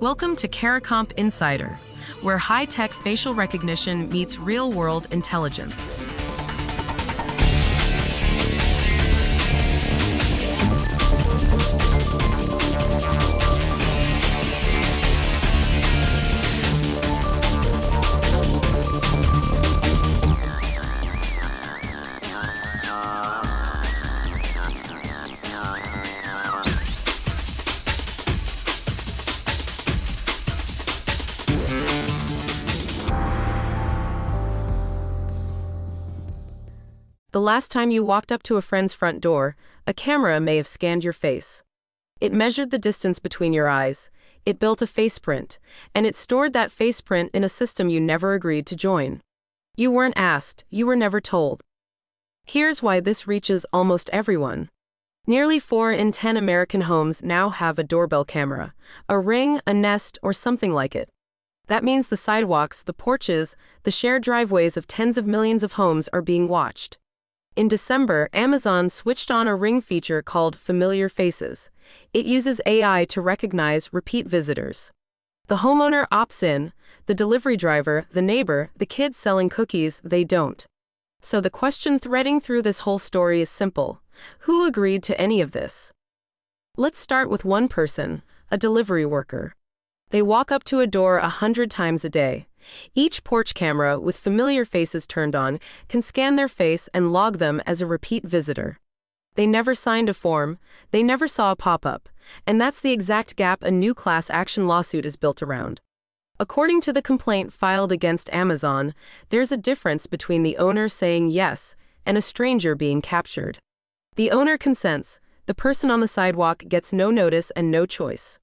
Welcome to Caracomp Insider, where high-tech facial recognition meets real-world intelligence. The last time you walked up to a friend's front door, a camera may have scanned your face. It measured the distance between your eyes, it built a faceprint, and it stored that faceprint in a system you never agreed to join. You weren't asked, you were never told. Here's why this reaches almost everyone. Nearly 4 in 10 American homes now have a doorbell camera, a Ring, a Nest, or something like it. That means the sidewalks, the porches, the shared driveways of tens of millions of homes are being watched. In December, Amazon switched on a Ring feature called Familiar Faces. It uses AI to recognize repeat visitors. The homeowner opts in, the delivery driver, the neighbor, the kid selling cookies, they don't. So the question threading through this whole story is simple. Who agreed to any of this? Let's start with one person, a delivery worker. They walk up to a door 100 times a day. Each porch camera with Familiar Faces turned on can scan their face and log them as a repeat visitor. They never signed a form, they never saw a pop-up, and that's the exact gap a new class action lawsuit is built around. According to the complaint filed against Amazon, there's a difference between the owner saying yes and a stranger being captured. The owner consents, the person on the sidewalk gets no notice and no choice.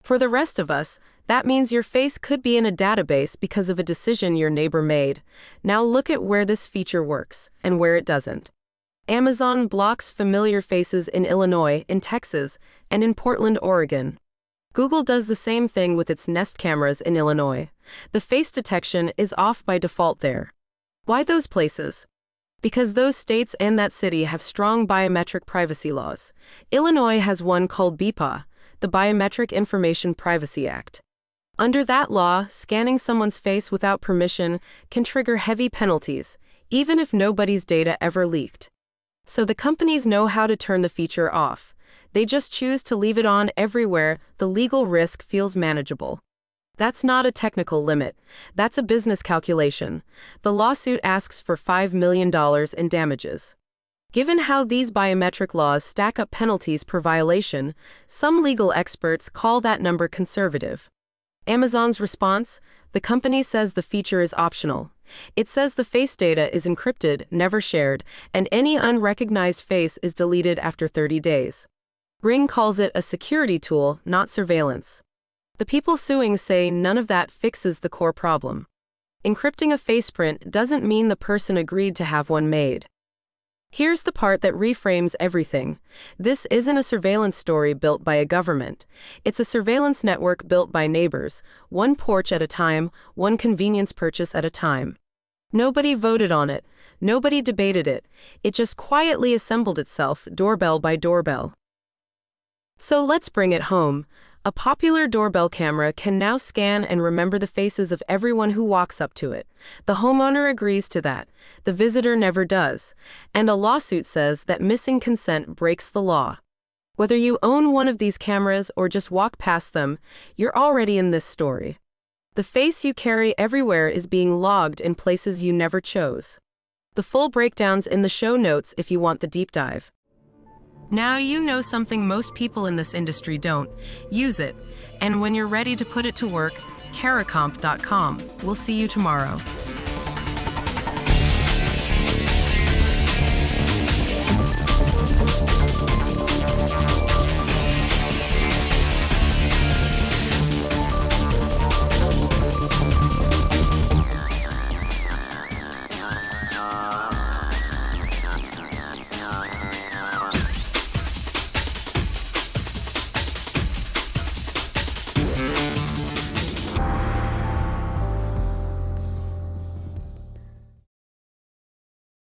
For the rest of us, that means your face could be in a database because of a decision your neighbor made. Now look at where this feature works and where it doesn't. Amazon blocks Familiar Faces in Illinois, in Texas, and in Portland, Oregon. Google does the same thing with its Nest cameras in Illinois. The face detection is off by default there. Why those places? Because those states and that city have strong biometric privacy laws. Illinois has one called BIPA, the Biometric Information Privacy Act. Under that law, scanning someone's face without permission can trigger heavy penalties, even if nobody's data ever leaked. So the companies know how to turn the feature off. They just choose to leave it on everywhere the legal risk feels manageable. That's not a technical limit. That's a business calculation. The lawsuit asks for $5 million in damages. Given how these biometric laws stack up penalties per violation, some legal experts call that number conservative. Amazon's response? The company says the feature is optional. It says the face data is encrypted, never shared, and any unrecognized face is deleted after 30 days. Ring calls it a security tool, not surveillance. The people suing say none of that fixes the core problem. Encrypting a faceprint doesn't mean the person agreed to have one made. Here's the part that reframes everything. This isn't a surveillance story built by a government. It's a surveillance network built by neighbors, one porch at a time, one convenience purchase at a time. Nobody voted on it. Nobody debated it. It just quietly assembled itself, doorbell by doorbell. So let's bring it home. A popular doorbell camera can now scan and remember the faces of everyone who walks up to it. The homeowner agrees to that. The visitor never does. And a lawsuit says that missing consent breaks the law. Whether you own one of these cameras or just walk past them, you're already in this story. The face you carry everywhere is being logged in places you never chose. The full breakdown's in the show notes if you want the deep dive. Now you know something most people in this industry don't. Use it. And when you're ready to put it to work, caracomp.com. We'll see you tomorrow.